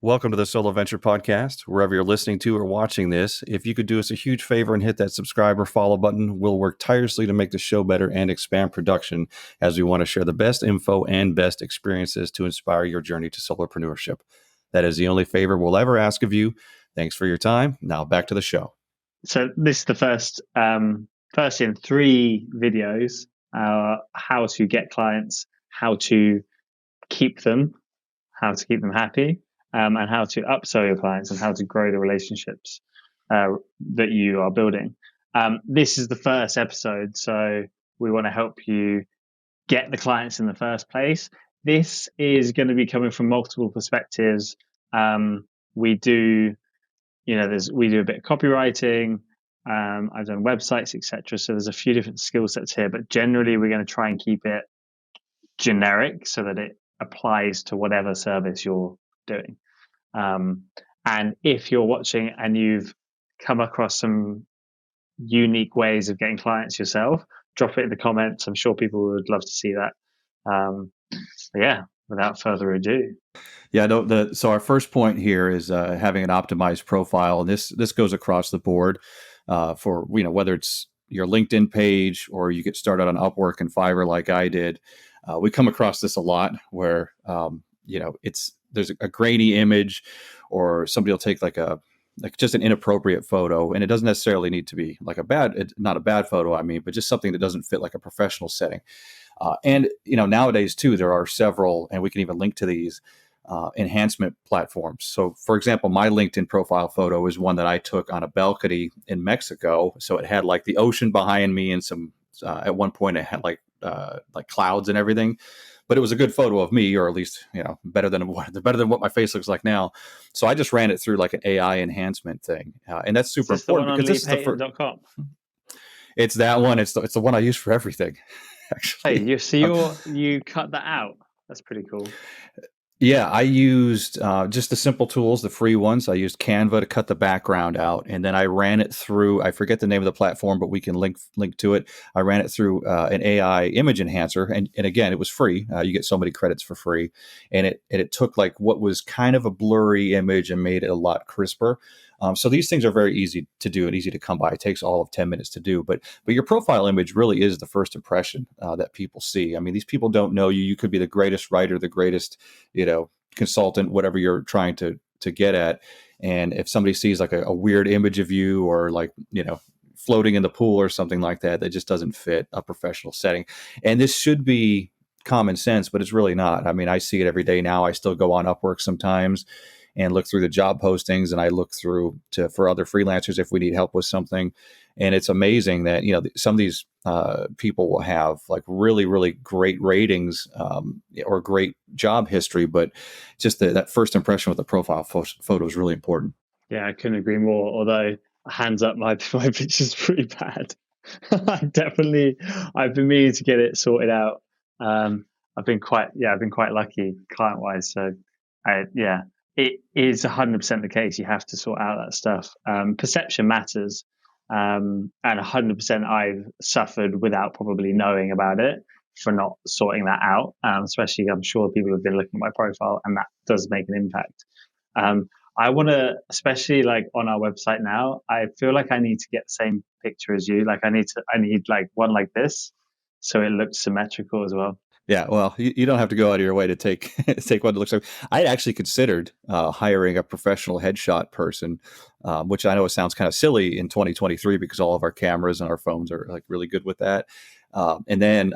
Welcome to the Soloventure podcast. Wherever you're listening to or watching this, if you could do us a huge favor and hit that subscribe or follow button, we'll work tirelessly to make the show better and expand production as we want to share the best info and best experiences to inspire your journey to solopreneurship. That is the only favor we'll ever ask of you. Thanks for your time. Now back to the show. So this is the first in 3 videos, how to get clients, how to keep them happy, and how to upsell your clients and how to grow the relationships that you are building. This is the first episode, so we want to help you get the clients in the first place. This is going to be coming from multiple perspectives. We do a bit of copywriting. I've done websites, etc. So there's a few different skill sets here, but generally we're going to try and keep it generic so that it applies to whatever service you're doing. And if you're watching and you've come across some unique ways of getting clients yourself, drop it in the comments. I'm sure people would love to see that. Without further ado. Yeah, no, so our first point here is having an optimized profile. And this goes across the board for, whether it's your LinkedIn page or you get started on Upwork and Fiverr like I did. We come across this a lot where, there's a grainy image or somebody will take just an inappropriate photo. And it doesn't necessarily need to be like not a bad photo, but just something that doesn't fit like a professional setting. And nowadays too, there are several, and we can even link to these enhancement platforms. So for example, my LinkedIn profile photo is one that I took on a balcony in Mexico. So it had like the ocean behind me and some, at one point it had like clouds and everything, but it was a good photo of me, or at least, better than what my face looks like now. So I just ran it through like an AI enhancement thing. And that's super important because this is the first. It's that one. It's the one I use for everything. Actually, you cut that out. That's pretty cool. Yeah, I used just the simple tools, the free ones. I used Canva to cut the background out, and then I ran it through. I forget the name of the platform, but we can link to it. I ran it through an AI image enhancer, and again, it was free. You get so many credits for free, and it took like what was kind of a blurry image and made it a lot crisper. So these things are very easy to do and easy to come by. It takes all of 10 minutes to do, but your profile image really is the first impression that people see. I mean, these people don't know you. You could be the greatest writer, the greatest, consultant, whatever you're trying to get at. And if somebody sees like a weird image of you or like, floating in the pool or something like that, that just doesn't fit a professional setting. And this should be common sense, but it's really not. I mean, I see it every day now. I still go on Upwork sometimes and look through the job postings, and I look through for other freelancers if we need help with something. And it's amazing that, some of these people will have like really, really great ratings or great job history, but just that first impression with the profile photo is really important. Yeah, I couldn't agree more. Although, hands up, my picture's pretty bad. I've been meaning to get it sorted out. I've been quite lucky client wise. So it is 100% the case. You have to sort out that stuff. Perception matters. And 100% I've suffered without probably knowing about it for not sorting that out. Especially, I'm sure people have been looking at my profile, and that does make an impact. I want to, especially like on our website now, I feel like I need to get the same picture as you. Like I need like one like this, so it looks symmetrical as well. Yeah, well, you don't have to go out of your way to take one that looks like. I actually considered hiring a professional headshot person, which I know it sounds kind of silly in 2023 because all of our cameras and our phones are like really good with that. And then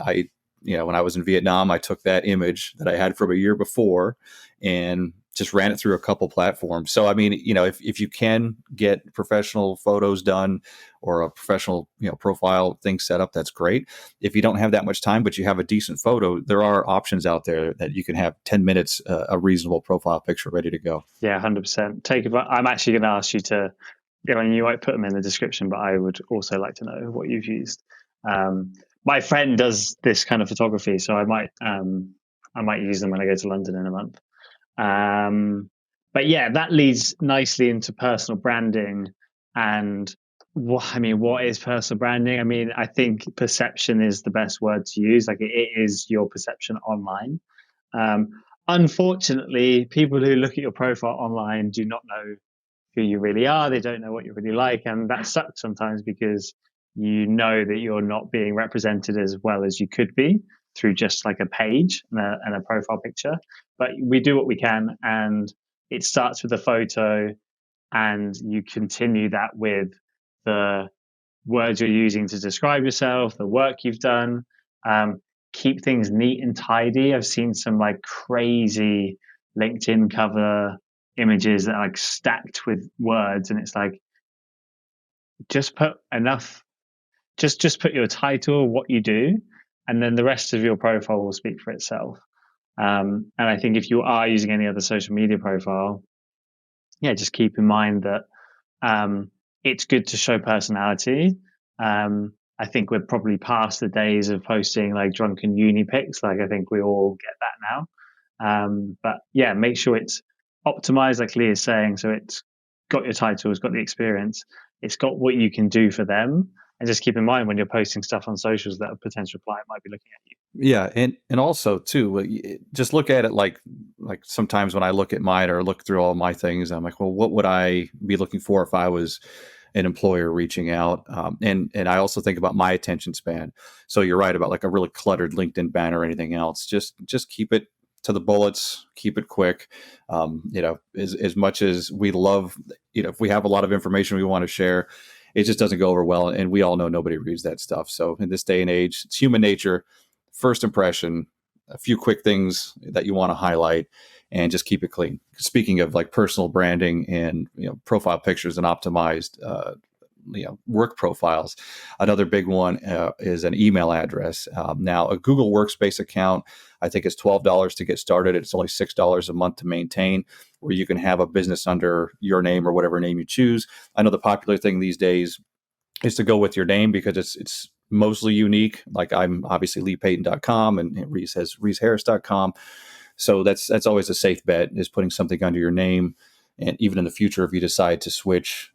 when I was in Vietnam, I took that image that I had from a year before and just ran it through a couple platforms. So, I mean, if you can get professional photos done or a professional, profile thing set up, that's great. If you don't have that much time, but you have a decent photo, there are options out there that you can have 10 minutes, a reasonable profile picture ready to go. Yeah, 100%. I'm actually going to ask you to, you might put them in the description, but I would also like to know what you've used. My friend does this kind of photography, so I might use them when I go to London in a month. But yeah, that leads nicely into personal branding. And what is personal branding? I mean, I think perception is the best word to use. Like it is your perception online. unfortunately, people who look at your profile online do not know who you really are. They don't know what you're really like. And that sucks sometimes because you know that you're not being represented as well as you could be through just like a page and a profile picture. But we do what we can. And it starts with a photo, and you continue that with the words you're using to describe yourself, the work you've done. Um, Keep things neat and tidy. I've seen some like crazy LinkedIn cover images that are like stacked with words, and it's like just put enough. Just put your title, what you do, and then the rest of your profile will speak for itself. And I think if you are using any other social media profile, yeah, just keep in mind that it's good to show personality. I think we're probably past the days of posting like drunken uni pics. Like I think we all get that now. But yeah, make sure it's optimized, like Lee is saying. So it's got your title, it's got the experience, it's got what you can do for them. And just keep in mind when you're posting stuff on socials that a potential client might be looking at you. Yeah, and also too, just look at it like sometimes when I look at mine or look through all my things, I'm like, well, what would I be looking for if I was an employer reaching out? And I also think about my attention span. So you're right about like a really cluttered LinkedIn banner or anything else. Just keep it to the bullets, keep it quick. As much as we love, if we have a lot of information we want to share, it just doesn't go over well, and we all know nobody reads that stuff. So in this day and age, it's human nature. First impression, a few quick things that you want to highlight, and just keep it clean. Speaking of like personal branding and profile pictures and optimized work profiles, another big one is an email address. Now, a Google Workspace account, I think it's $12 to get started. It's only $6 a month to maintain, where you can have a business under your name or whatever name you choose. I know the popular thing these days is to go with your name because it's mostly unique. Like I'm obviously leepayton.com and Reese has reeseharris.com. So that's always a safe bet, is putting something under your name. And even in the future, if you decide to switch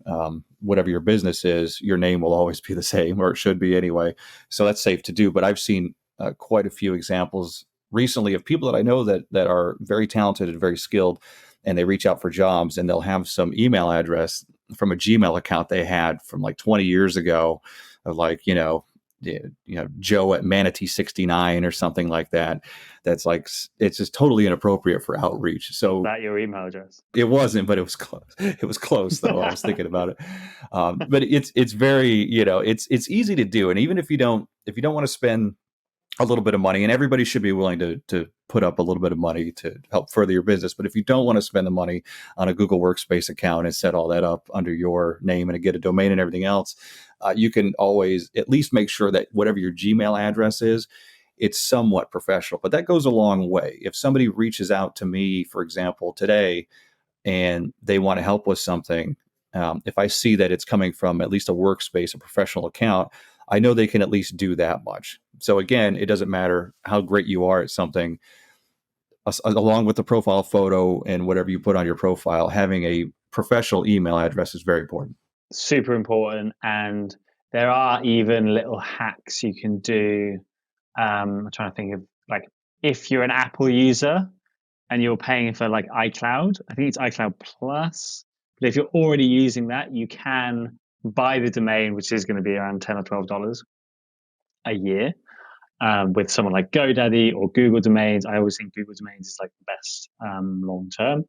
whatever your business is, your name will always be the same, or it should be anyway. So that's safe to do. But I've seen quite a few examples recently of people that I know that are very talented and very skilled, and they reach out for jobs, and they'll have some email address from a Gmail account they had from like 20 years ago, of like, Joe at Manatee 69 or something like that. That's like, it's just totally inappropriate for outreach. Is So that your email address? it wasn't, but it was close. It was close though. I was thinking about it. But it's very, it's easy to do. And even if you don't want to spend a little bit of money, and everybody should be willing to put up a little bit of money to help further your business. But if you don't want to spend the money on a Google Workspace account and set all that up under your name and get a domain and everything else, you can always at least make sure that whatever your Gmail address is, it's somewhat professional. But that goes a long way. If somebody reaches out to me, for example, today, and they want to help with something, if I see that it's coming from at least a workspace, a professional account, I know they can at least do that much. So again, it doesn't matter how great you are at something, along with the profile photo and whatever you put on your profile, having a professional email address is very important. Super important. And there are even little hacks you can do. I'm trying to think of, like, if you're an Apple user and you're paying for like iCloud, I think it's iCloud Plus. But if you're already using that, you can buy the domain, which is going to be around $10 or $12 a year, with someone like GoDaddy or Google Domains. I always think Google Domains is like the best long term.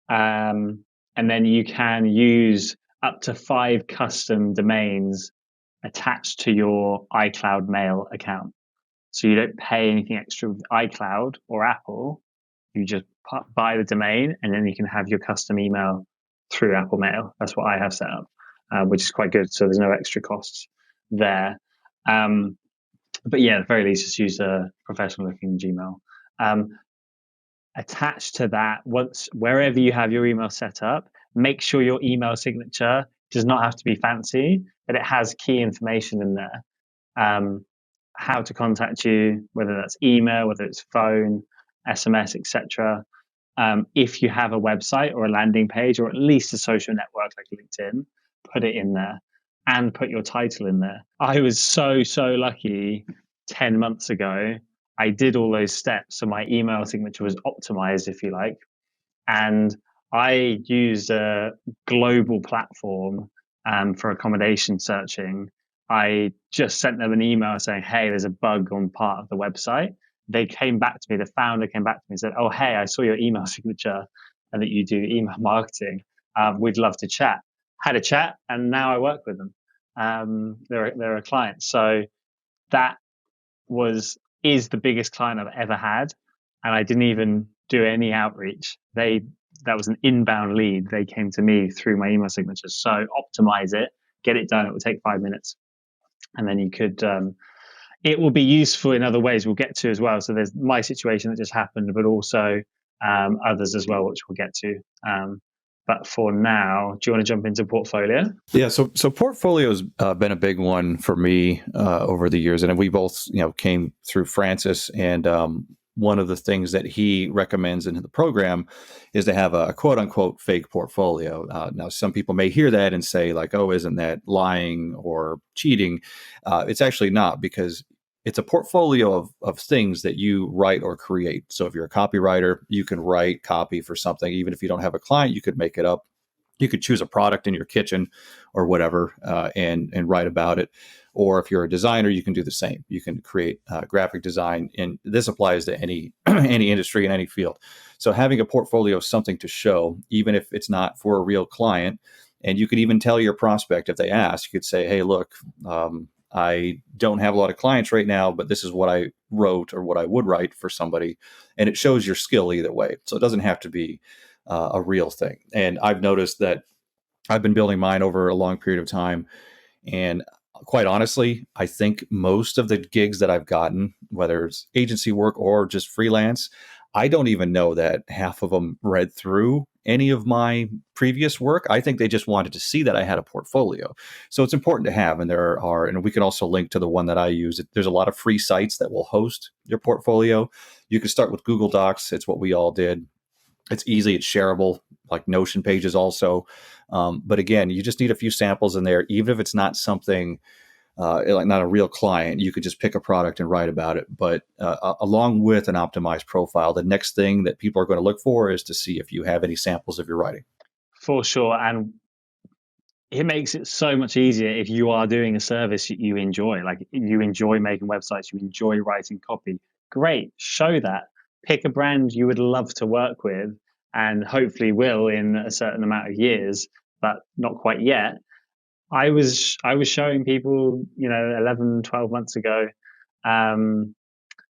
And then you can use up to 5 custom domains attached to your iCloud mail account. So you don't pay anything extra with iCloud or Apple. You just buy the domain, and then you can have your custom email through Apple Mail. That's what I have set up, which is quite good. So there's no extra costs there. But yeah, at the very least, just use a professional looking Gmail. Attached to that, once wherever you have your email set up, make sure your email signature does not have to be fancy, but it has key information in there. How to contact you, whether that's email, whether it's phone, SMS, etc. If you have a website or a landing page, or at least a social network like LinkedIn, put it in there, and put your title in there. I was so lucky 10 months ago. I did all those steps. So my email signature was optimized, if you like. And I used a global platform for accommodation searching. I just sent them an email saying, hey, there's a bug on part of the website. They came back to me, the founder came back to me and said, oh, hey, I saw your email signature and that you do email marketing. We'd love to chat. Had a chat, and now I work with them. They're a client. So that is the biggest client I've ever had, and I didn't even do any outreach. That was an inbound lead. They came to me through my email signature. So optimize it, get it done. It will take 5 minutes, and then you could. It will be useful in other ways. We'll get to as well. So there's my situation that just happened, but also others as well, which we'll get to. But for now, do you want to jump into portfolio? Yeah, so portfolio's been a big one for me over the years, and we both came through Francis, and one of the things that he recommends in the program is to have a quote unquote fake portfolio. Now, some people may hear that and say like, "Oh, isn't that lying or cheating?" It's actually not, because it's a portfolio of things that you write or create. So if you're a copywriter, you can write copy for something. Even if you don't have a client, you could make it up. You could choose a product in your kitchen or whatever, and write about it. Or if you're a designer, you can do the same. You can create graphic design, and this applies to any any industry in any field. So having a portfolio of something to show, even if it's not for a real client, and you could even tell your prospect if they ask, you could say, "Hey, look, I don't have a lot of clients right now, but this is what I wrote or what I would write for somebody," and it shows your skill either way. So it doesn't have to be a real thing. And I've noticed that I've been building mine over a long period of time. And quite honestly, I think most of the gigs that I've gotten, whether it's agency work or just freelance, I don't even know that half of them read through any of my previous work. I think they just wanted to see that I had a portfolio. So it's important to have. And and we can also link to the one that I use. There's a lot of free sites that will host your portfolio. You can start with Google Docs. It's what we all did. It's easy, it's shareable, like Notion pages also. But again, you just need a few samples in there, even if it's not something like not a real client. You could just pick a product and write about it. But along with an optimized profile, the next thing that people are going to look for is to see if you have any samples of your writing. For sure. And it makes it so much easier if you are doing a service you enjoy. Like you enjoy making websites, you enjoy writing copy. Great, show that. Pick a brand you would love to work with, and hopefully will in a certain amount of years, but not quite yet. I was showing people, 11, 12 months ago,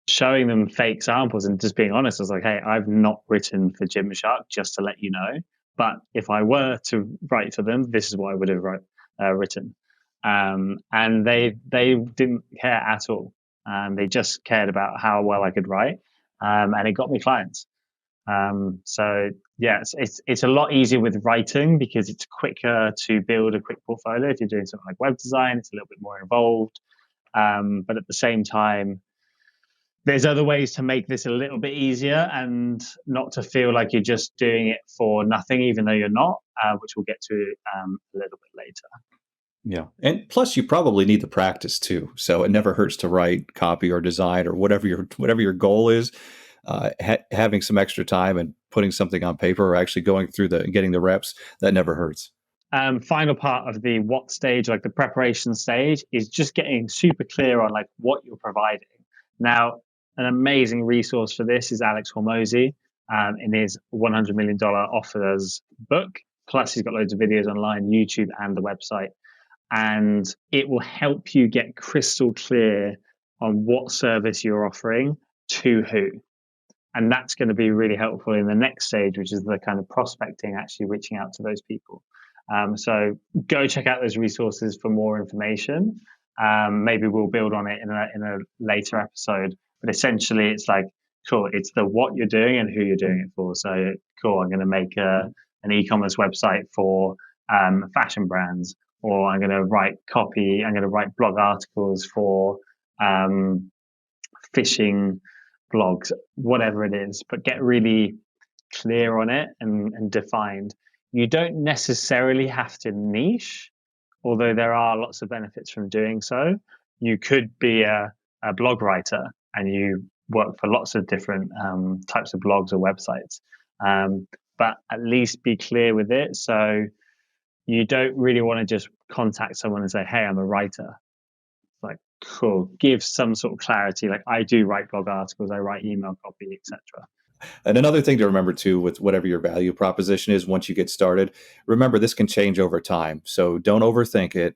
showing them fake samples and just being honest. I was like, hey, I've not written for Gymshark, just to let you know. But if I were to write for them, this is what I would have written. And they didn't care at all. They just cared about how well I could write, and it got me clients. So yeah, it's a lot easier with writing because it's quicker to build a quick portfolio. If you're doing something like web design, it's a little bit more involved. But at the same time, there's other ways to make this a little bit easier and not to feel like you're just doing it for nothing, even though you're not, which we'll get to a little bit later. Yeah. And plus you probably need the practice too. So it never hurts to write copy or design or whatever your goal is. Having some extra time and putting something on paper or actually going through getting the reps, that never hurts. Final part of the what stage, like the preparation stage, is just getting super clear on like what you're providing. Now, an amazing resource for this is Alex Hormozy in his $100 million offers book. Plus, he's got loads of videos online, YouTube, and the website. And it will help you get crystal clear on what service you're offering to who. And that's going to be really helpful in the next stage, which is the kind of prospecting, actually reaching out to those people. So go check out those resources for more information. Maybe we'll build on it in a later episode. But essentially, it's like, cool, it's the what you're doing and who you're doing it for. So cool, I'm going to make an e-commerce website for fashion brands, or I'm going to write copy, I'm going to write blog articles for fishing blogs, whatever it is, but get really clear on it and defined. You don't necessarily have to niche, although there are lots of benefits from doing so. You could be a blog writer and you work for lots of different types of blogs or websites. But at least be clear with it. So you don't really want to just contact someone and say, hey, I'm a writer. Like, cool, give some sort of clarity. Like, I do write blog articles, I write email copy, etc. And another thing to remember too, with whatever your value proposition is, once you get started, remember this can change over time. So don't overthink it.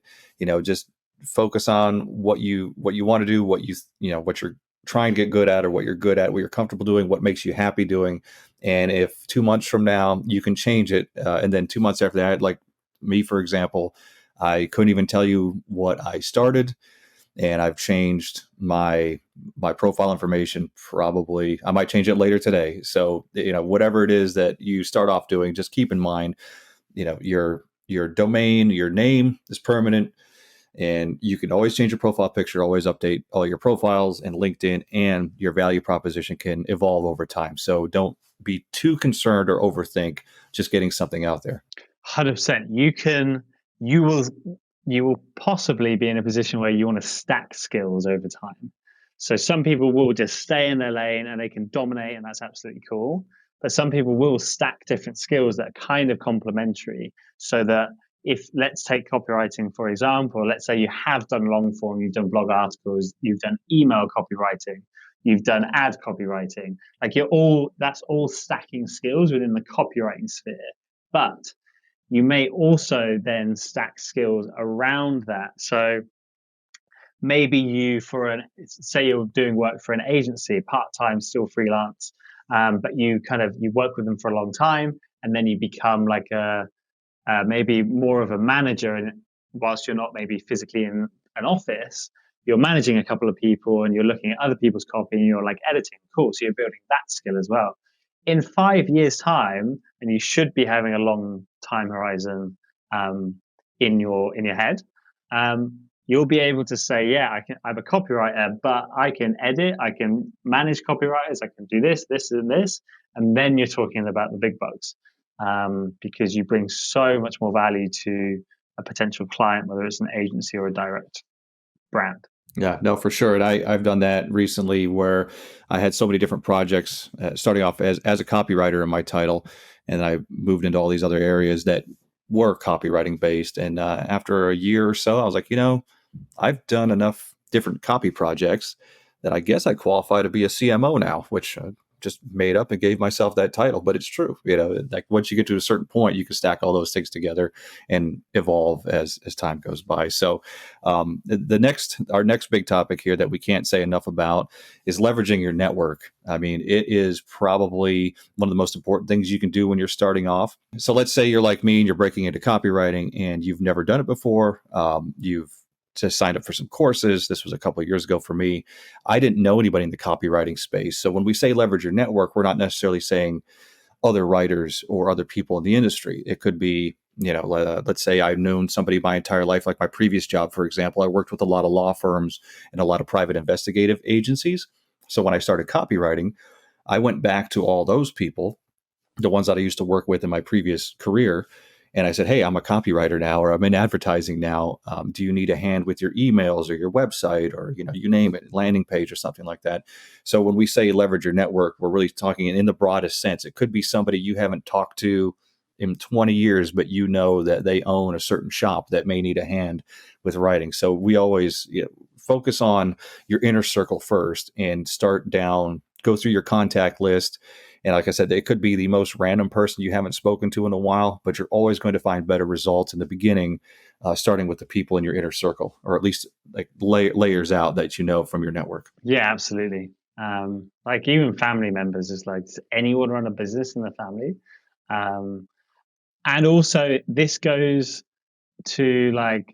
Just focus on what you want to do, what what you're trying to get good at, or what you're good at, what you're comfortable doing, what makes you happy doing. And if 2 months from now you can change it, and then 2 months after that, like me, for example, I couldn't even tell you what I started, and I've changed my profile information. Probably I might change it later today. So whatever it is that you start off doing, just keep in mind, your domain, your name is permanent, and you can always change your profile picture, always update all your profiles and LinkedIn, and your value proposition can evolve over time. So don't be too concerned or overthink just getting something out there. 100%. You will you will possibly be in a position where you want to stack skills over time. So some people will just stay in their lane and they can dominate, and that's absolutely cool. But some people will stack different skills that are kind of complementary, so that if, let's take copywriting, for example, let's say you have done long form, you've done blog articles, you've done email copywriting, you've done ad copywriting, like that's all stacking skills within the copywriting sphere. But you may also then stack skills around that. So maybe say you're doing work for an agency, part-time, still freelance, but you work with them for a long time, and then you become like maybe more of a manager. And whilst you're not maybe physically in an office, you're managing a couple of people and you're looking at other people's copy and you're like editing. Cool. So you're building that skill as well. In 5 years' time, and you should be having a long time horizon in your head, you'll be able to say, yeah, I'm a copywriter, but I can edit, I can manage copywriters, I can do this, this, and this. And then you're talking about the big bucks, because you bring so much more value to a potential client, whether it's an agency or a direct brand. Yeah, no, for sure. And I've done that recently where I had so many different projects, starting off as a copywriter in my title. And I moved into all these other areas that were copywriting based. And after a year or so, I was like, I've done enough different copy projects that I guess I qualify to be a CMO now, which just made up and gave myself that title. But it's true, like once you get to a certain point, you can stack all those things together and evolve as time goes by. So our next big topic here that we can't say enough about is leveraging your network. I mean, it is probably one of the most important things you can do when you're starting off. So let's say you're like me and you're breaking into copywriting and you've never done it before. You've just signed up for some courses. This was a couple of years ago for me. I didn't know anybody in the copywriting space. So when we say leverage your network, we're not necessarily saying other writers or other people in the industry. It could be, let's say I've known somebody my entire life, like my previous job, for example. I worked with a lot of law firms and a lot of private investigative agencies. So when I started copywriting, I went back to all those people, the ones that I used to work with in my previous career. And I said, hey, I'm a copywriter now, or I'm in advertising now. Do you need a hand with your emails or your website, or, you name it, landing page or something like that? So when we say leverage your network, we're really talking in the broadest sense. It could be somebody you haven't talked to in 20 years, but you know that they own a certain shop that may need a hand with writing. So we always focus on your inner circle first and go through your contact list. And like I said, it could be the most random person you haven't spoken to in a while, but you're always going to find better results in the beginning, starting with the people in your inner circle, or at least like layers out that from your network. Yeah, absolutely. Like even family members, is like, does anyone run a business in the family? And also this goes to like,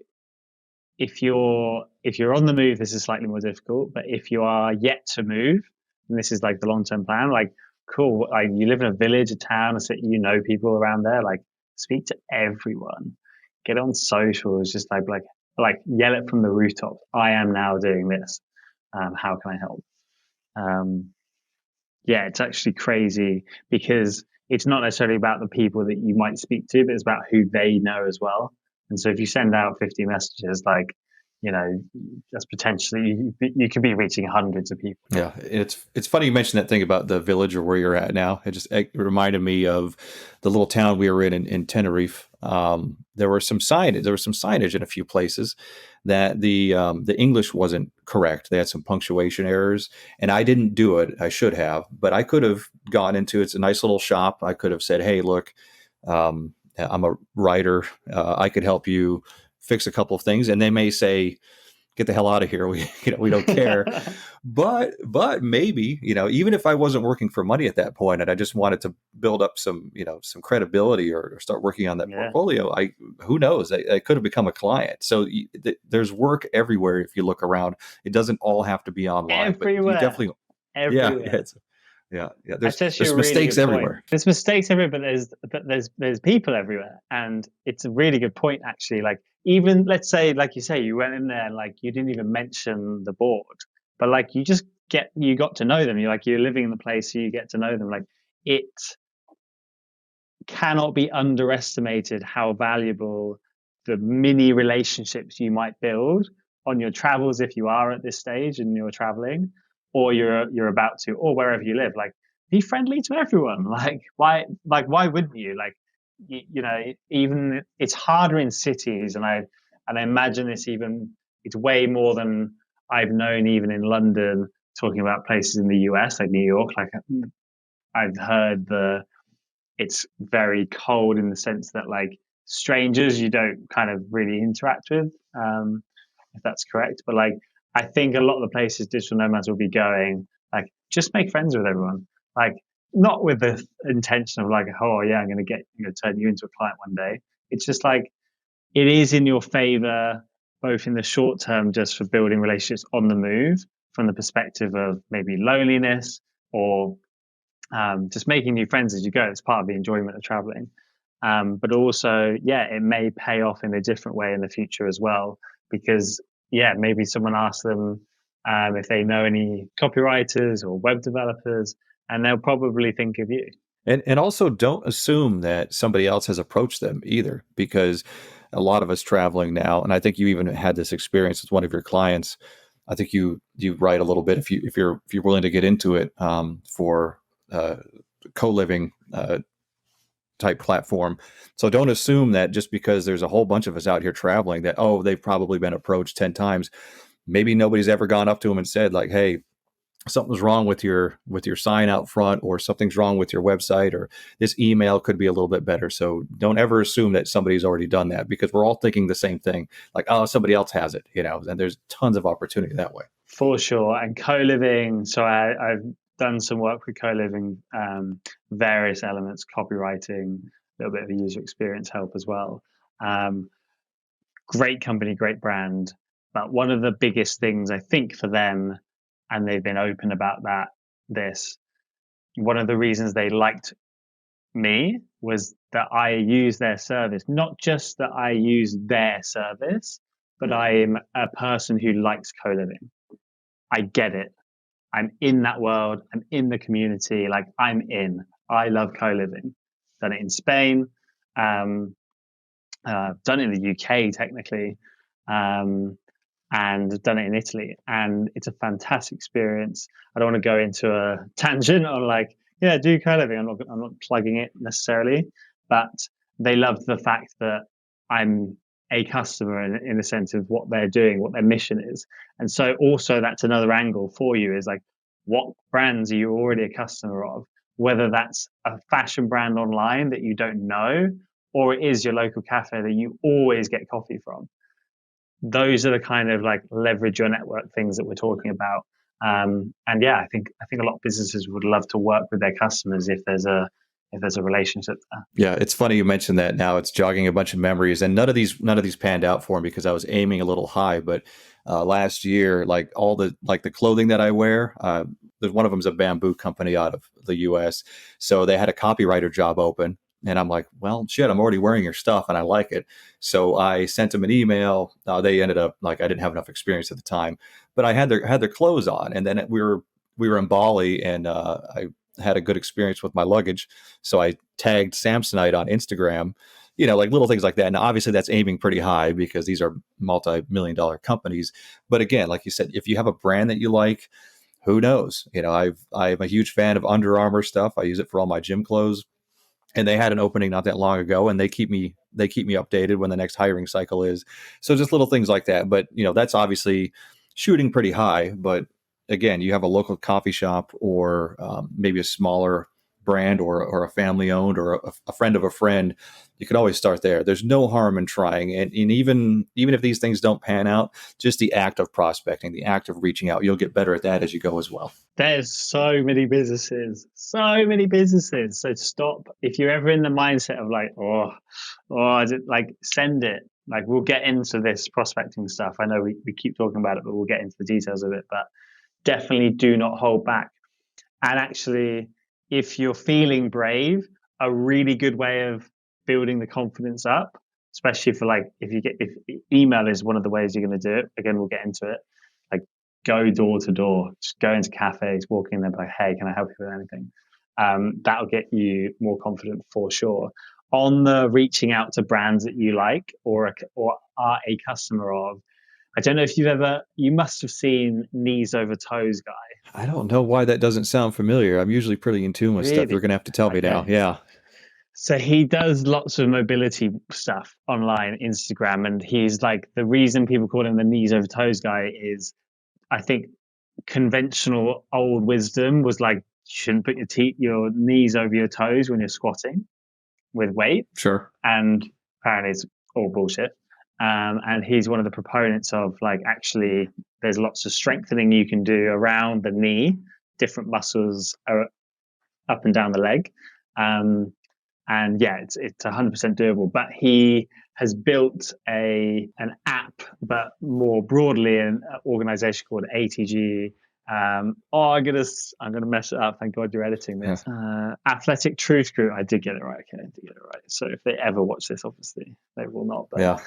if you're on the move, this is slightly more difficult. But if you are yet to move, and this is like the long-term plan, like cool, like you live in a village, a town, a city, people around there, like speak to everyone, get on socials, just like yell it from the rooftop. I am now doing this. How can I help? Yeah, it's actually crazy because it's not necessarily about the people that you might speak to, but it's about who they know as well. And so if you send out 50 messages, like that's potentially, you could be reaching hundreds of people. Yeah, it's funny you mentioned that thing about the village or where you're at now. It reminded me of the little town we were in Tenerife. There was some signage in a few places that the English wasn't correct. They had some punctuation errors, and I didn't do it. I should have, but I could have gone into it's a nice little shop. I could have said, "Hey, look, I'm a writer. I could help you fix a couple of things," and they may say, get the hell out of here. We don't care. But maybe, even if I wasn't working for money at that point and I just wanted to build up some credibility or start working on that Yeah, portfolio, who knows? I could have become a client. So there's work everywhere. If you look around, it doesn't all have to be online, but you everywhere, definitely, yeah, everywhere. yeah. That's actually a There's really mistakes good point. everywhere. There's mistakes everywhere, but there's people everywhere, and it's a really good point actually. Like, even let's say, like you say, you went in there and like you didn't even mention the board, but like you got to know them. You're living in the place, so you get to know them. Like, it cannot be underestimated how valuable the mini relationships you might build on your travels, if you are at this stage and you're traveling, or you're about to, or wherever you live. Like, be friendly to everyone. Like why wouldn't you? Like, even it's harder in cities, and I imagine it's way more than I've known even in London, talking about places in the US like New York. Like, I've heard it's very cold in the sense that, like, strangers you don't kind of really interact with, if that's correct. But like, I think a lot of the places digital nomads will be going, like, just make friends with everyone. Like, not with the intention of like, oh yeah, I'm going to turn you into a client one day. It's just like, it is in your favor, both in the short term, just for building relationships on the move, from the perspective of maybe loneliness, or just making new friends as you go. It's part of the enjoyment of traveling. But also, yeah, it may pay off in a different way in the future as well, because, yeah, maybe someone asks them if they know any copywriters or web developers, and they'll probably think of you. And also don't assume that somebody else has approached them either, because a lot of us traveling now, and I think you even had this experience with one of your clients. I think you write a little bit if you're willing to get into it, for uh, co-living type platform. So don't assume that just because there's a whole bunch of us out here traveling that, oh, they've probably been approached 10 times. Maybe nobody's ever gone up to them and said, like, hey, something's wrong with your sign out front, or something's wrong with your website, or this email could be a little bit better. So don't ever assume that somebody's already done that, because we're all thinking the same thing, like, oh, somebody else has it, and there's tons of opportunity that way. For sure. And co-living, so I've done some work with co-living, various elements, copywriting, a little bit of a user experience help as well. Um, Great company, great brand. But one of the biggest things I think for them, and they've been open about this, one of the reasons they liked me was that I use their service, not just that I use their service, but I am a person who likes co-living. I get it. I'm in that world. I'm in the community. Like, I'm in. I love co-living. Done it in Spain. Um, done it in the UK technically, um, and done it in Italy, and it's a fantastic experience. I don't want to go into a tangent on, like, yeah, do co-living. I'm not plugging it necessarily, but they love the fact that I'm a customer in the sense of what they're doing, what their mission is. And so also that's another angle for you, is like, what brands are you already a customer of? Whether that's a fashion brand online that you don't know, or it is your local cafe that you always get coffee from. Those are the kind of, like, leverage your network things that we're talking about. And yeah, I think a lot of businesses would love to work with their customers if there's a relationship there. Yeah, it's funny you mentioned that. Now it's jogging a bunch of memories, and none of these panned out for me because I was aiming a little high. But last year, like the clothing that I wear, there's one of them is a bamboo company out of the U.S. So they had a copywriter job open, and I'm like, well, shit, I'm already wearing your stuff, and I like it. So I sent them an email. They ended up, like, I didn't have enough experience at the time, but I had their clothes on, and then we were in Bali, and I had a good experience with my luggage. So I tagged Samsonite on Instagram, like little things like that. Now, obviously, that's aiming pretty high because these are multi-million-dollar companies. But again, like you said, if you have a brand that you like, who knows? I'm a huge fan of Under Armour stuff. I use it for all my gym clothes, and they had an opening not that long ago, and they keep me updated when the next hiring cycle is. So just little things like that. But that's obviously shooting pretty high. But again, you have a local coffee shop, or maybe a smaller brand, or a family owned, or a friend of a friend. You could always start there. There's no harm in trying, and even if these things don't pan out, just the act of prospecting, the act of reaching out, you'll get better at that as you go as well. There's so many businesses, so many businesses. So stop. If you're ever in the mindset of like, is it like, send it. Like, we'll get into this prospecting stuff. I know we keep talking about it, but we'll get into the details of it. But definitely do not hold back. And actually, if you're feeling brave, a really good way of building the confidence up, especially for like, if email is one of the ways you're going to do it. Again, we'll get into it. Like, go door to door, just go into cafes, walk in there, like, hey, can I help you with anything? That'll get you more confident for sure. On the reaching out to brands that you like, or are a customer of, I don't know if you must have seen Knees Over Toes guy. I don't know why that doesn't sound familiar. I'm usually pretty in tune with stuff. You're Really? going to have to tell me now. Okay. Yeah. So he does lots of mobility stuff online, Instagram, and he's like, the reason people call him the Knees Over Toes guy is, I think, conventional old wisdom was like, you shouldn't put your knees over your toes when you're squatting with weight. Sure. And apparently it's all bullshit. And he's one of the proponents of like, actually, there's lots of strengthening you can do around the knee, different muscles are up and down the leg. And yeah, it's 100% doable. But he has built an app, but more broadly, an organization called ATG. I'm gonna mess it up. Thank God you're editing this. Athletic Truth Group. I did get it right. Okay, I did get it right. So if they ever watch this, obviously they will not. But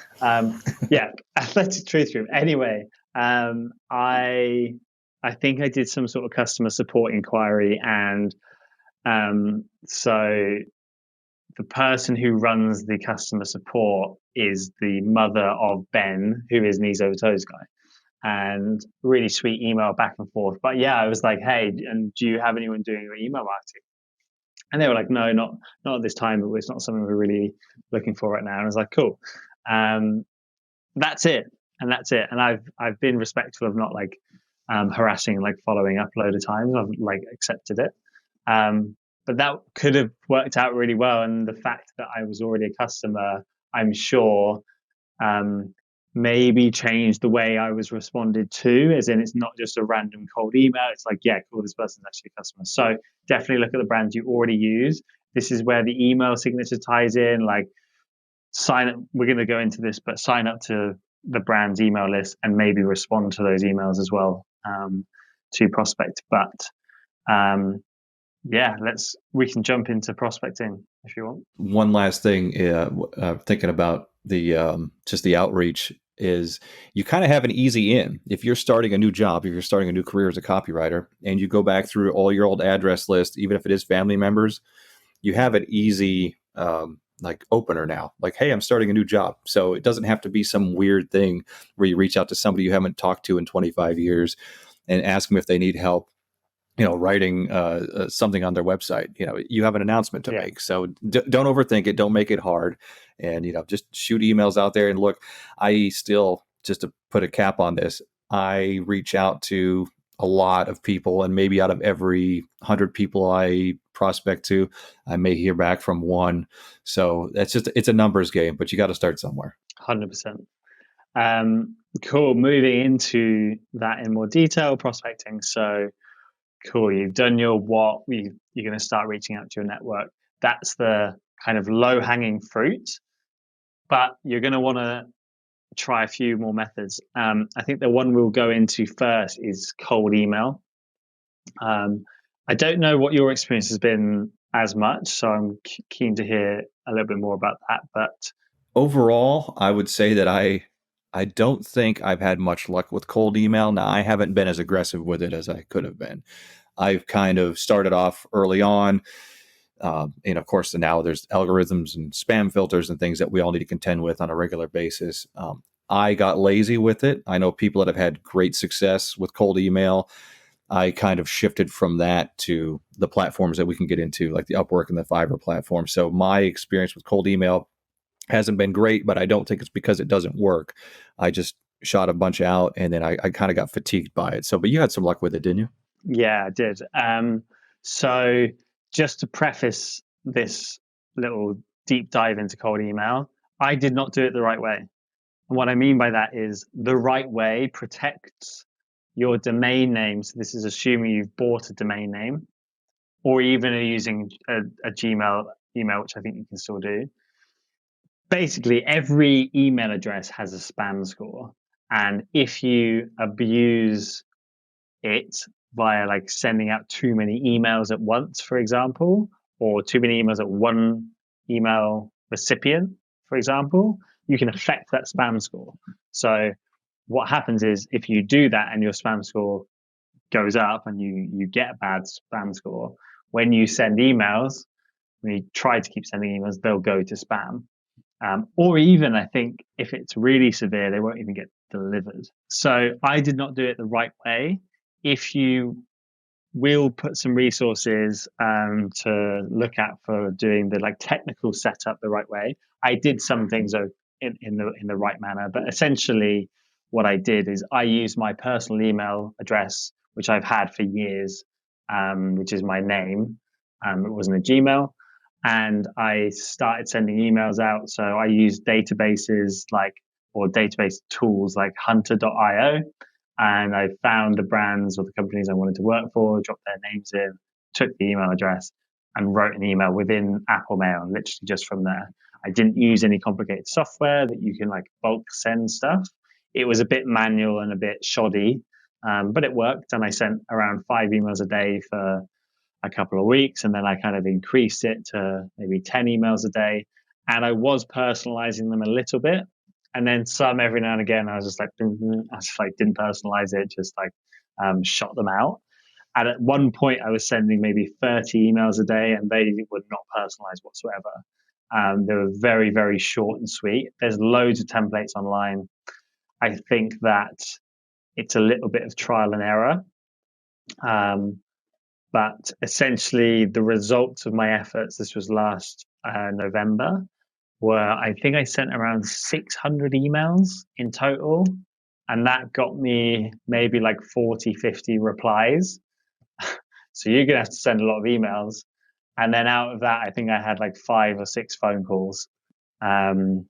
yeah, Athletic Truth Group. Anyway, I think I did some sort of customer support inquiry, and so the person who runs the customer support is the mother of Ben, who is Knees Over Toes guy. And really sweet email back and forth. But yeah, I was like, hey, and do you have anyone doing your email marketing? And they were like, no, not at this time, but it's not something we're really looking for right now. And I was like, cool. That's it. And I've been respectful of not like harassing and like following up a load of times. I've like accepted it. But that could have worked out really well. And the fact that I was already a customer, I'm sure, maybe changed the way I was responded to, as in it's not just a random cold email. It's like, yeah, cool, this person's actually a customer. So definitely look at the brands you already use. This is where the email signature ties in. Like, sign up. We're going to go into this, but sign up to the brand's email list and maybe respond to those emails as well, to prospect. But yeah, we can jump into prospecting if you want. One last thing, thinking about the just the outreach, is you kind of have an easy in. If you're starting a new job, if you're starting a new career as a copywriter, and you go back through all your old address list, even if it is family members, you have an easy like opener now. Like, hey, I'm starting a new job. So it doesn't have to be some weird thing where you reach out to somebody you haven't talked to in 25 years and ask them if they need help, writing something on their website. You have an announcement to make. So don't overthink it. Don't make it hard. And, just shoot emails out there. And look, I still, just to put a cap on this, I reach out to a lot of people, and maybe out of every 100 people I prospect to, I may hear back from one. So it's a numbers game, but you got to start somewhere. 100%. Cool. Moving into that in more detail, prospecting. So cool. You've done your what. You're going to start reaching out to your network. That's the kind of low hanging fruit, but you're going to want to try a few more methods. I think the one we'll go into first is cold email. I don't know what your experience has been as much, so I'm keen to hear a little bit more about that. But overall, I would say that I don't think I've had much luck with cold email. Now, I haven't been as aggressive with it as I could have been. I've kind of started off early on. And of course, now there's algorithms and spam filters and things that we all need to contend with on a regular basis. I got lazy with it. I know people that have had great success with cold email. I kind of shifted from that to the platforms that we can get into, like the Upwork and the Fiverr platform. So my experience with cold email hasn't been great, but I don't think it's because it doesn't work. I just shot a bunch out, and then I kind of got fatigued by it. So, but you had some luck with it, didn't you? Yeah, I did. So just to preface this little deep dive into cold email, I did not do it the right way. And what I mean by that is the right way protects your domain name. So this is assuming you've bought a domain name or even are using a Gmail email, which I think you can still do. Basically, every email address has a spam score. And if you abuse it via like sending out too many emails at once, for example, or too many emails at one email recipient, for example, you can affect that spam score. So what happens is if you do that and your spam score goes up and you get a bad spam score, when you send emails, when you try to keep sending emails, they'll go to spam. Or even, I think, if it's really severe, they won't even get delivered. So I did not do it the right way. If you will put some resources to look at for doing the like technical setup the right way, I did some things in the right manner. But essentially, what I did is I used my personal email address, which I've had for years, which is my name. It wasn't a Gmail, and I started sending emails out. So I used databases like or database tools like Hunter.io, and I found the brands or the companies I wanted to work for, dropped their names in, took the email address, and wrote an email within Apple Mail, literally just from there. I didn't use any complicated software that you can like bulk send stuff. It was a bit manual and a bit shoddy, but it worked. And I sent around 5 emails a day for a couple of weeks, and then I kind of increased it to maybe 10 emails a day. And I was personalizing them a little bit. And then some every now and again, I was just like, I just like didn't personalize it, just like shot them out. And at one point, I was sending maybe 30 emails a day, and they were not personalized whatsoever. They were very, very short and sweet. There's loads of templates online. I think that it's a little bit of trial and error. But essentially, the results of my efforts, this was last November, were I think I sent around 600 emails in total. And that got me maybe like 40, 50 replies. So you're going to have to send a lot of emails. And then out of that, I think I had like 5 or 6 phone calls, and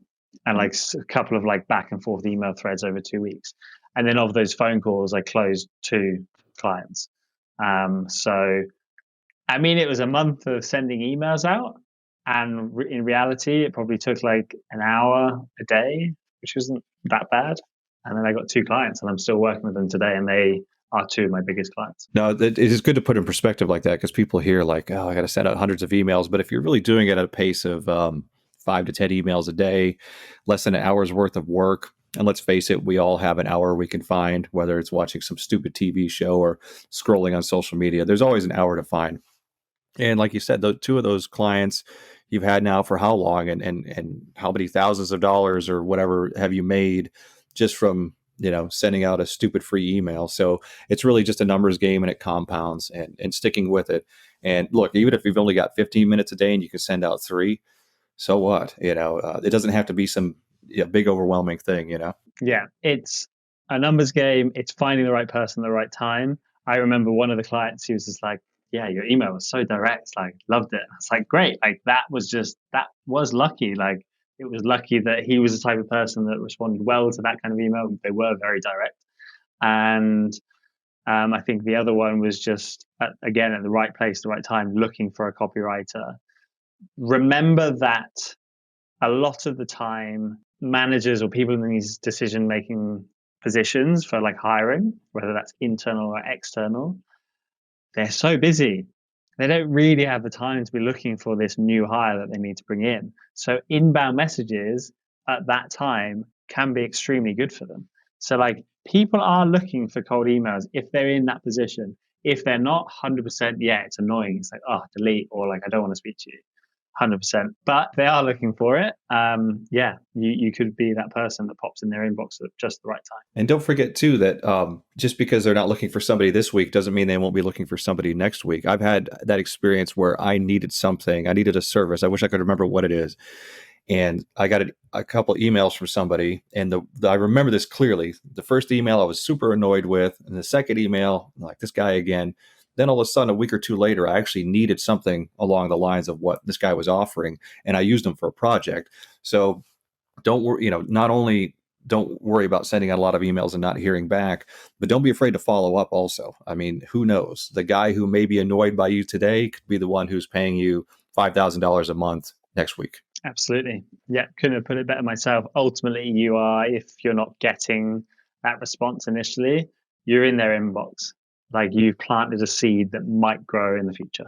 like a couple of like back and forth email threads over 2 weeks. And then of those phone calls, I closed 2 clients. So, I mean, it was a month of sending emails out. And in reality, it probably took like an hour a day, which wasn't that bad. And then I got 2 clients, and I'm still working with them today. And they are 2 of my biggest clients. No, it is good to put in perspective like that, because people hear like, oh, I got to send out hundreds of emails. But if you're really doing it at a pace of 5 to 10 emails a day, less than an hour's worth of work, and let's face it, we all have an hour we can find, whether it's watching some stupid TV show or scrolling on social media. There's always an hour to find. And like you said, the 2 of those clients you've had now for how long, and how many thousands of dollars or whatever have you made just from sending out a stupid free email? So it's really just a numbers game, and it compounds, and sticking with it. And look, even if you've only got 15 minutes a day and you can send out 3, so what? It doesn't have to be some big overwhelming thing. Yeah, it's a numbers game. It's finding the right person at the right time. I remember one of the clients, he was just like, yeah, your email was so direct, like loved it. It's like, great. Like that was lucky. Like it was lucky that he was the type of person that responded well to that kind of email. They were very direct. And I think the other one was just, again, at the right place, the right time, looking for a copywriter. Remember that a lot of the time, managers or people in these decision making positions for like hiring, whether that's internal or external, they're so busy. They don't really have the time to be looking for this new hire that they need to bring in. So inbound messages at that time can be extremely good for them. So like people are looking for cold emails if they're in that position. If they're not 100%, yeah, it's annoying. It's like, oh, delete, or like, I don't want to speak to you. 100%. But if they are looking for it, yeah, you could be that person that pops in their inbox at just the right time. And don't forget too that just because they're not looking for somebody this week doesn't mean they won't be looking for somebody next week. I've had that experience where I needed something, I needed a service. I wish I could remember what it is, and I got a couple emails from somebody, and I remember this clearly. The first email I was super annoyed with, and the second email, like, this guy again. Then all of a sudden, a week or two later, I actually needed something along the lines of what this guy was offering, and I used them for a project. So don't worry, not only don't worry about sending out a lot of emails and not hearing back, but don't be afraid to follow up also. I mean, who knows? The guy who may be annoyed by you today could be the one who's paying you $5,000 a month next week. Absolutely. Yeah, couldn't have put it better myself. Ultimately, you are, if you're not getting that response initially, you're in their inbox. Like, you've planted a seed that might grow in the future.